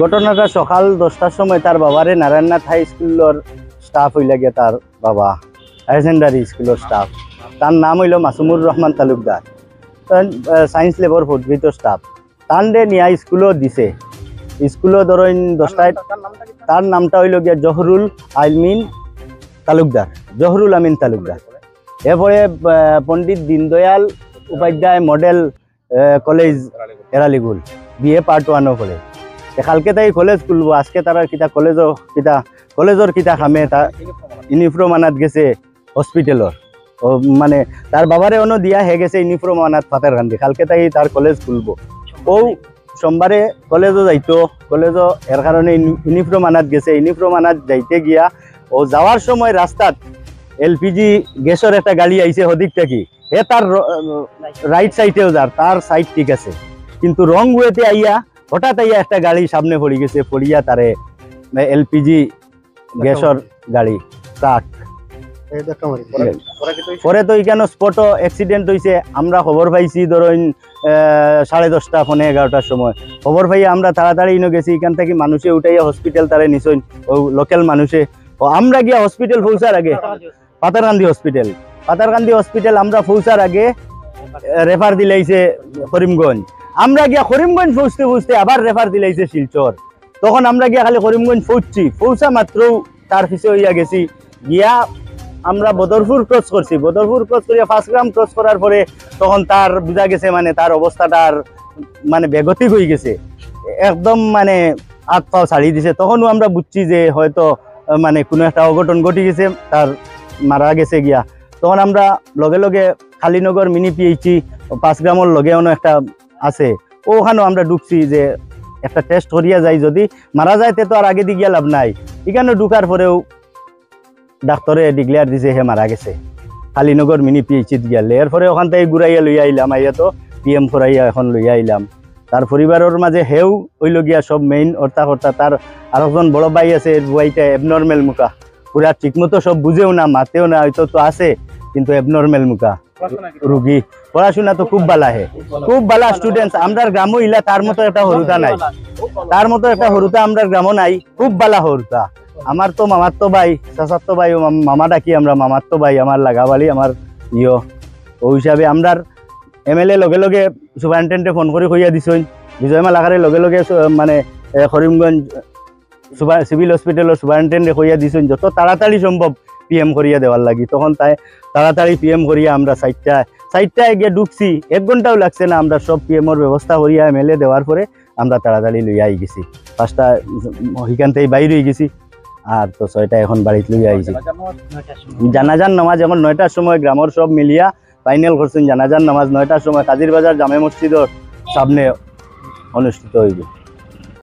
ঘটনাটা সকাল 10টার সময় তার বাবারে নারায়ণনাথ হাই স্কুলের স্টাফ হইলা গিয়া, তার বাবা হায়ার সেকেন্ডারি স্কুলের স্টাফ, তার নাম হইল মাসুমুর রহমান তালুকদার, সায়েন্স ল্যাবর পদবীত স্টাফ। তান ডে নিয়া স্কুলও দিছে। স্কুলও ধরেন 10টায়, তার নামটা হইল গিয়া জহরুল আমিন তালুকদার, জহরুল আমিন তালুকদার। এরপরে পণ্ডিত দীনদয়াল উপাধ্যায় মডেল কলেজ এরালিগুল, বিএ পার্ট 1ও করে। কালকে তাই কলেজ খুলবো, আজকে তারা কিতা কলেজের কিতা খামে, তা ইউনিফর্ম আনাত গেছে হসপিটালর। ও মানে তার বাবারে অন্য দিয়া হয়ে গেছে ইউনিফর্ম আনাত ফাতেরকান্দি। কালকে তাই তার কলেজ খুলবো। ও সোমবারে কলেজও যাইতো, কলেজও এর কারণে ইউনিফর্ম আনাত গেছে। ইউনিফর্ম আনাত যাইতে গিয়া ও যাওয়ার সময় রাস্তাত এলপিজি গ্যাসের একটা গাড়ি আইছে হদিক থেকে, এ তার রাইট সাইডেও যার, তার সাইড ঠিক আছে, কিন্তু রং ওয়েতে আইয়া হঠাৎ আইয়া একটা গাড়ি সামনে পড়ে গেছে, পড়িয়া তারে এলপিজি গ্যাসের গাড়ি ট্রাক। পরে তো এখানে স্পটও অ্যাক্সিডেন্ট হয়েছে। আমরা খবর পাইছি ধরেন 10:30 পৌনে 11টার সময় খবর পাইয়া আমরা তাড়াতাড়ি গেছি। এখান থেকে মানুষে উঠাইয়া হসপিটাল তারে নিছইন, ও লোকাল মানুষে। ও আমরা গিয়া হসপিটাল পৌঁছার আগে, পাতারকান্দি হসপিটাল আমরা পৌঁছার আগে রেফার দিলাইছে করিমগঞ্জ। আমরা গিয়া করিমগঞ্জ পৌঁছতে আবার রেফার দিলাইছে শিলচর। তখন আমরা গিয়া খালি করিমগঞ্জ পৌঁছা মাত্র তার পিছিয়ে হইয়া গেছি। গিয়া আমরা বদরপুর ক্রস করছি, বদরপুর ক্রস করিয়া 5 গ্রাম ক্রস করার পরে তখন তার বোঝা গেছে মানে তার অবস্থাটা আর মানে বেগতিক হয়ে গেছে, একদম মানে হাত পাও ছাড়িয়ে দিছে। তখনও আমরা বুঝছি যে হয়তো মানে কোনো একটা অঘটন ঘটে গেছে, তার মারা গেছে গিয়া। তখন আমরা লগে লগে খালিনগর মিনি পিএইচি 5 গ্রামের লগে অন্য একটা আছে, ওখানেও আমরা ঢুকছি যে একটা টেস্ট করিয়া যাই, যদি মারা যায় তো আর আগে দিয়ে গিয়া লাভ নাই। এখানে ঢুকার পরেও ডাক্তারে ডিক্লেয়ার দিছে হে মারা গেছে, খালিনগর মিনি পিএইচিত গেলে। এরপরে ওখান থেকে ঘুরাইয়া লইয়া আইলাম, আইয়া তো পিএম করাইয়া এখন লইয়া আইলাম। তার পরিবারের মাঝে হেউ হইল গিয়া সব মেইন অর্থা। তার আরেকজন বড় ভাই আছে, ভাইটা এবনর্মেল মুখা, পুরা ঠিকমতো সব বুঝেও না, মাতেও না, হয়তো তো আছে কিন্তু এবনর্মেল মুখা রুগী। পড়াশোনা তো খুব ভালো, খুব ভালো স্টুডেন্টস। আমরার গ্রামও ইলা তার মতো একটা হরুতা নাই, আমরার গ্রামও নাই, খুব ভালো হরুতা। আমার তো মামাতো ভাই, চাচাতো ভাই, মামা ডাকি আমরা, মামাতো ভাই আমার লাগাবালি, আমার ও হিসাবে আমরার MLA লগে লগে সুপারিনটেন্ডেন্টে ফোন করে কইয়া দিছইন, বিজয়মাল আকারে লগে লগে মানে করিমগঞ্জ সিভিল হসপিটালের সুপারিনটেন্ডেন্টে কইয়া দিছইন যত তাড়াতাড়ি সম্ভব PM করিয়া দেওয়ার লাগি। তখন তাই তাড়াতাড়ি PM করিয়া আমরা 4টায় গিয়ে ঢুকছি, 1 ঘন্টাও লাগছে না। আমরা সব PMর ব্যবস্থা করিয়া MLA দেওয়ার পরে আমরা তাড়াতাড়ি লইয়া আই গেছি। 5টা ওইখান থেকে বাইরে হয়ে গেছি, আর তো 6টা এখন বাড়িতে লইয়া আইছি। জানাজার নামাজ এখন 9টার সময় গ্রামের সব মিলিয়া ফাইনাল করছেন। জানাজার নামাজ 9টার সময় কাজির বাজার জামে মসজিদের সামনে অনুষ্ঠিত হইবে।